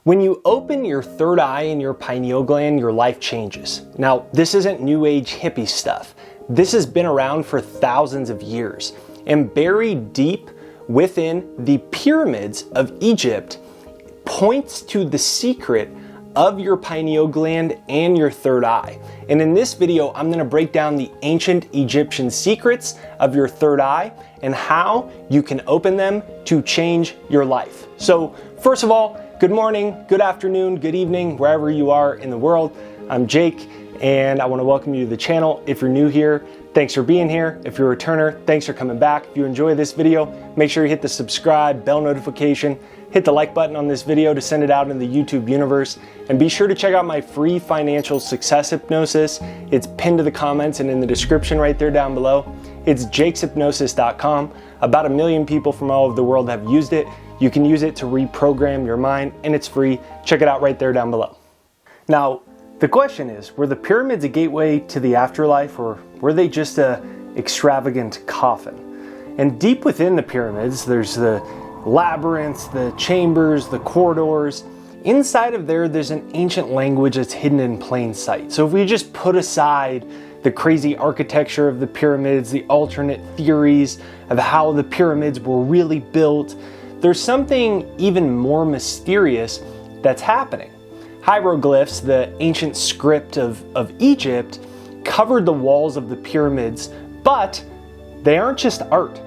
When you open your third eye in your pineal gland, your life changes. Now, this isn't new age hippie stuff. This has been around for thousands of years. And buried deep within the pyramids of Egypt points to the secret of your pineal gland and your third eye. And in this video, I'm going to break down the ancient Egyptian secrets of your third eye and how you can open them to change your life. So first of all, good morning, good afternoon, good evening, wherever you are in the world. I'm Jake, and I want to welcome you to the channel. If you're new here, thanks for being here. If you're a returner, thanks for coming back. If you enjoy this video, make sure you hit the subscribe, bell notification, hit the like button on this video to send it out in the YouTube universe, and be sure to check out my free financial success hypnosis. It's pinned to the comments and in the description right there down below. It's jakeshypnosis.com. About 1 million people from all over the world have used it. You can use it to reprogram your mind, and it's free. Check it out right there down below. Now, the question is, were the pyramids a gateway to the afterlife, or were they just an extravagant coffin? And deep within the pyramids, there's the labyrinths, the chambers, the corridors. Inside of there's an ancient language that's hidden in plain sight. So if we just put aside the crazy architecture of the pyramids, the alternate theories of how the pyramids were really built, there's something even more mysterious that's happening. Hieroglyphs, the ancient script of Egypt, covered the walls of the pyramids, but they aren't just art.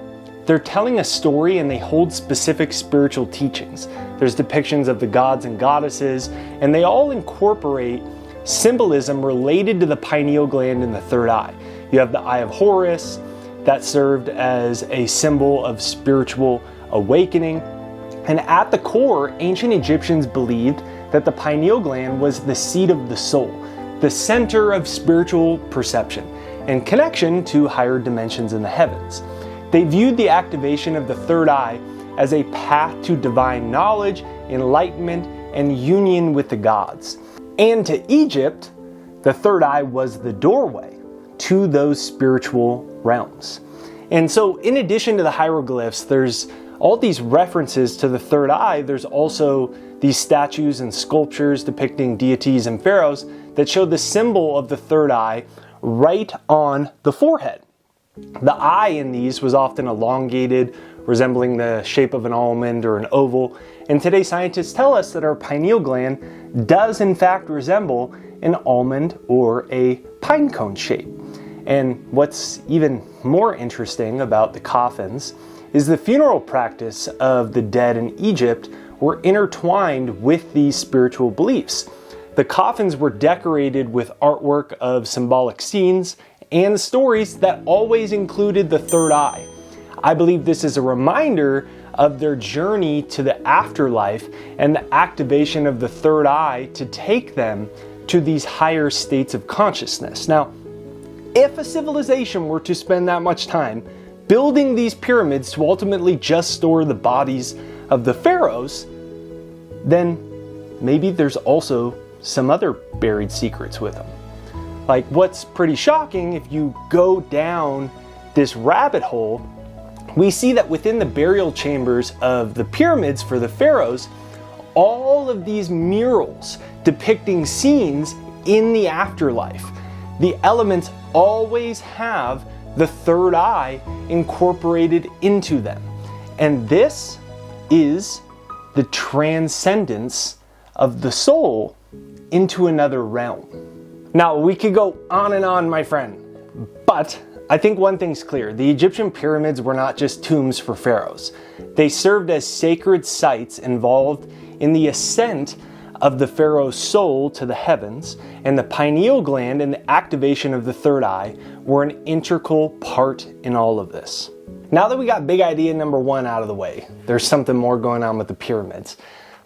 They're telling a story, and they hold specific spiritual teachings. There's depictions of the gods and goddesses, and they all incorporate symbolism related to the pineal gland and the third eye. You have the eye of Horus that served as a symbol of spiritual awakening. And at the core, ancient Egyptians believed that the pineal gland was the seat of the soul, the center of spiritual perception and connection to higher dimensions in the heavens. They viewed the activation of the third eye as a path to divine knowledge, enlightenment, and union with the gods. And to Egypt, the third eye was the doorway to those spiritual realms. And so in addition to the hieroglyphs, there's all these references to the third eye. There's also these statues and sculptures depicting deities and pharaohs that show the symbol of the third eye right on the forehead. The eye in these was often elongated, resembling the shape of an almond or an oval. And today scientists tell us that our pineal gland does in fact resemble an almond or a pine cone shape. And what's even more interesting about the coffins is the funeral practice of the dead in Egypt were intertwined with these spiritual beliefs. The coffins were decorated with artwork of symbolic scenes and stories that always included the third eye. I believe this is a reminder of their journey to the afterlife and the activation of the third eye to take them to these higher states of consciousness. Now, if a civilization were to spend that much time building these pyramids to ultimately just store the bodies of the pharaohs, then maybe there's also some other buried secrets with them. Like, what's pretty shocking, if you go down this rabbit hole, we see that within the burial chambers of the pyramids for the pharaohs, all of these murals depicting scenes in the afterlife, the elements always have the third eye incorporated into them. And this is the transcendence of the soul into another realm. Now, we could go on and on, my friend, but I think one thing's clear. The Egyptian pyramids were not just tombs for pharaohs. They served as sacred sites involved in the ascent of the pharaoh's soul to the heavens, and the pineal gland and the activation of the third eye were an integral part in all of this. Now that we got big idea number one out of the way, there's something more going on with the pyramids.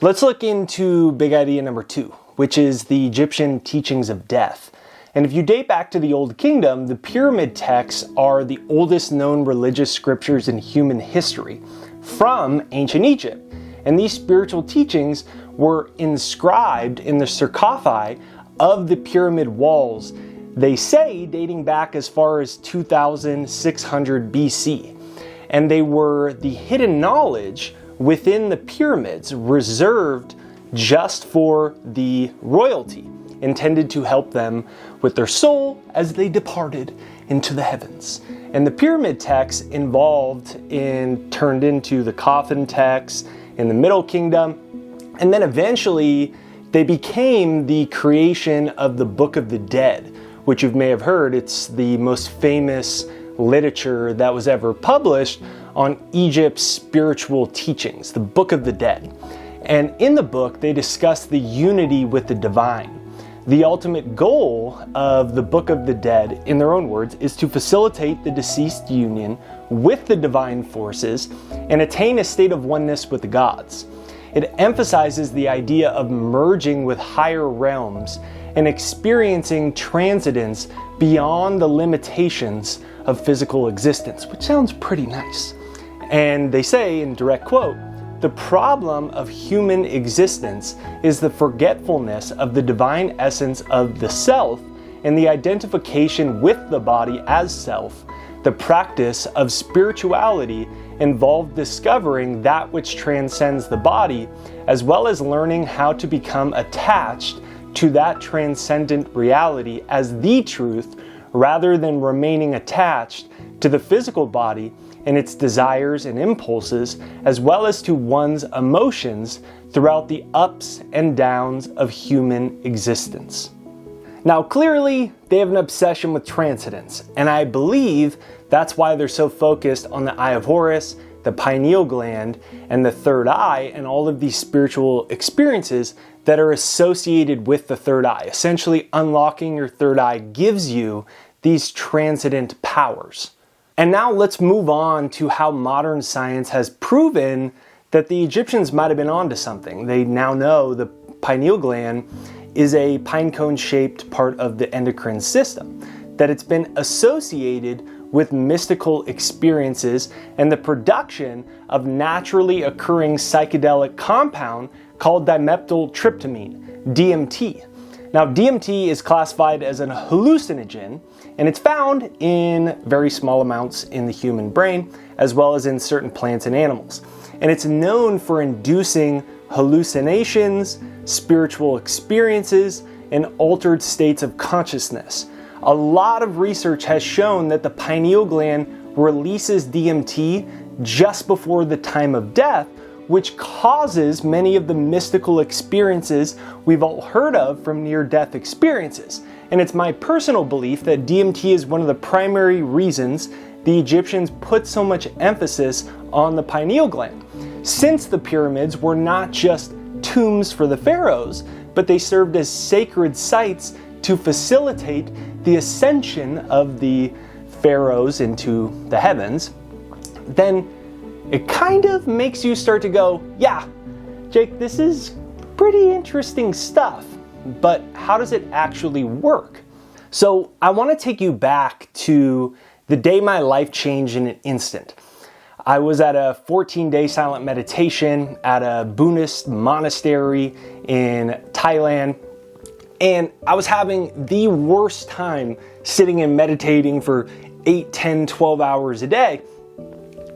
Let's look into big idea number two, which is the Egyptian teachings of death. And if you date back to the Old Kingdom, the pyramid texts are the oldest known religious scriptures in human history from ancient Egypt. And these spiritual teachings were inscribed in the sarcophagi of the pyramid walls, they say dating back as far as 2600 BC. And they were the hidden knowledge within the pyramids reserved just for the royalty, intended to help them with their soul as they departed into the heavens. And the pyramid texts turned into the coffin texts in the Middle Kingdom, and then eventually they became the creation of the Book of the Dead, which you may have heard. It's the most famous literature that was ever published on Egypt's spiritual teachings, the Book of the Dead. And in the book, they discuss the unity with the divine. The ultimate goal of the Book of the Dead, in their own words, is to facilitate the deceased union with the divine forces and attain a state of oneness with the gods. It emphasizes the idea of merging with higher realms and experiencing transcendence beyond the limitations of physical existence, which sounds pretty nice. And they say, in direct quote, "The problem of human existence is the forgetfulness of the divine essence of the self and the identification with the body as self. The practice of spirituality involved discovering that which transcends the body, as well as learning how to become attached to that transcendent reality as the truth, rather than remaining attached to the physical body and its desires and impulses, as well as to one's emotions throughout the ups and downs of human existence." Now, clearly, they have an obsession with transcendence, and I believe that's why they're so focused on the Eye of Horus, the pineal gland, and the third eye, and all of these spiritual experiences that are associated with the third eye. Essentially, unlocking your third eye gives you these transcendent powers. And now let's move on to how modern science has proven that the Egyptians might have been onto something. They now know the pineal gland is a pine cone shaped part of the endocrine system, that it's been associated with mystical experiences and the production of naturally occurring psychedelic compound called dimethyltryptamine, DMT. Now, DMT is classified as an hallucinogen, and it's found in very small amounts in the human brain, as well as in certain plants and animals. And it's known for inducing hallucinations, spiritual experiences, and altered states of consciousness. A lot of research has shown that the pineal gland releases DMT just before the time of death, which causes many of the mystical experiences we've all heard of from near-death experiences. And it's my personal belief that DMT is one of the primary reasons the Egyptians put so much emphasis on the pineal gland, since the pyramids were not just tombs for the pharaohs, but they served as sacred sites to facilitate the ascension of the pharaohs into the heavens. Then it kind of makes you start to go, yeah, Jake, this is pretty interesting stuff, but how does it actually work? So I want to take you back to the day my life changed in an instant. I was at a 14-day silent meditation at a Buddhist monastery in Thailand, and I was having the worst time sitting and meditating for 8, 10, 12 hours a day.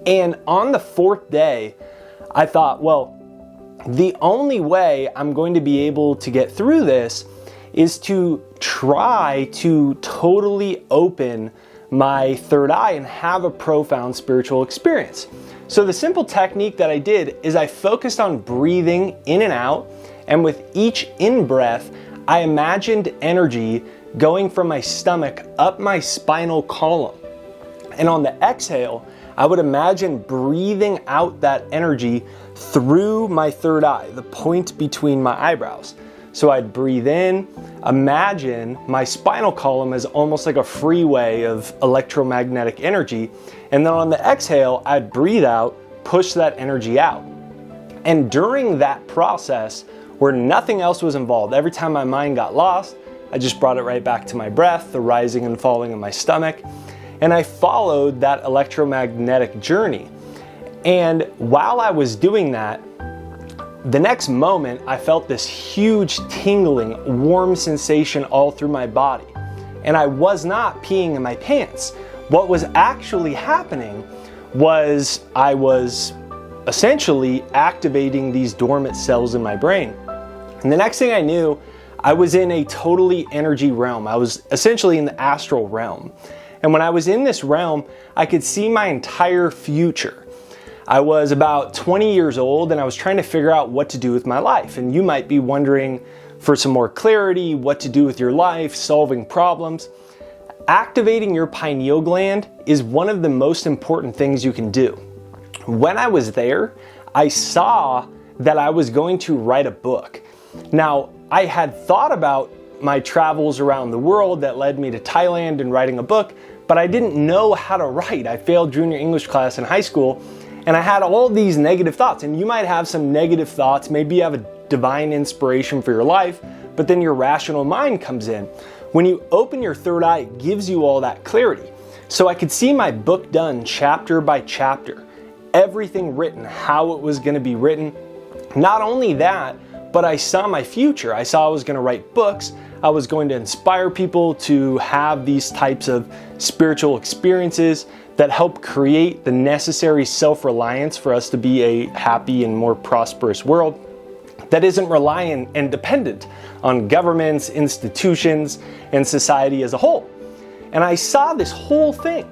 And on the 4th day, I thought, well, the only way I'm going to be able to get through this is to try to totally open my third eye and have a profound spiritual experience. So the simple technique that I did is I focused on breathing in and out, and with each in-breath, I imagined energy going from my stomach up my spinal column. And on the exhale, I would imagine breathing out that energy through my third eye, the point between my eyebrows. So I'd breathe in, imagine my spinal column as almost like a freeway of electromagnetic energy, and then on the exhale, I'd breathe out, push that energy out. And during that process, where nothing else was involved, every time my mind got lost, I just brought it right back to my breath, the rising and falling of my stomach, and I followed that electromagnetic journey. And while I was doing that, the next moment I felt this huge tingling, warm sensation all through my body. And I was not peeing in my pants. What was actually happening was I was essentially activating these dormant cells in my brain. And the next thing I knew, I was in a totally energy realm. I was essentially in the astral realm. And when I was in this realm, I could see my entire future. I was about 20 years old and I was trying to figure out what to do with my life. And you might be wondering for some more clarity, what to do with your life, solving problems. Activating your pineal gland is one of the most important things you can do. When I was there, I saw that I was going to write a book. Now, I had thought about my travels around the world that led me to Thailand and writing a book, but I didn't know how to write. I failed junior English class in high school, and I had all these negative thoughts. And you might have some negative thoughts, maybe you have a divine inspiration for your life, but then your rational mind comes in. When you open your third eye, it gives you all that clarity. So I could see my book done chapter by chapter, everything written, how it was going to be written. Not only that, but I saw my future. I saw I was going to write books. I was going to inspire people to have these types of spiritual experiences that help create the necessary self-reliance for us to be a happy and more prosperous world that isn't reliant and dependent on governments, institutions, and society as a whole. And I saw this whole thing.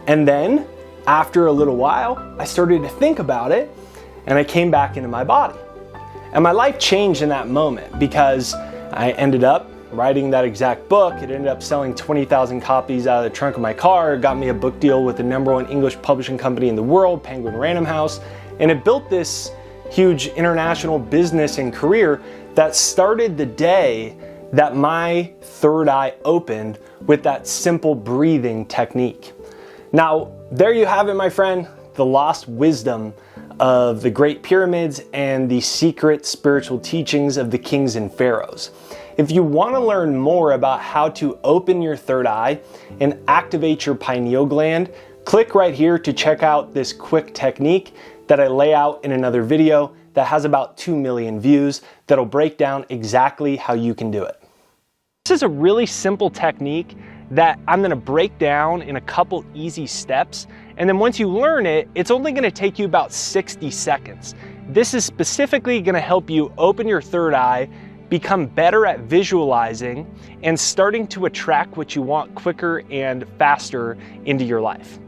And then, after a little while, I started to think about it, and I came back into my body. And my life changed in that moment because I ended up writing that exact book. It ended up selling 20,000 copies out of the trunk of my car. It got me a book deal with the #1 English publishing company in the world, Penguin Random House. And it built this huge international business and career that started the day that my third eye opened with that simple breathing technique. Now, there you have it, my friend, the lost wisdom of the Great Pyramids and the secret spiritual teachings of the kings and pharaohs. If you want to learn more about how to open your third eye and activate your pineal gland, click right here to check out this quick technique that I lay out in another video that has about 2 million views that'll break down exactly how you can do it. This is a really simple technique that I'm going to break down in a couple easy steps. And then once you learn it, it's only going to take you about 60 seconds. This is specifically going to help you open your third eye, become better at visualizing, and starting to attract what you want quicker and faster into your life.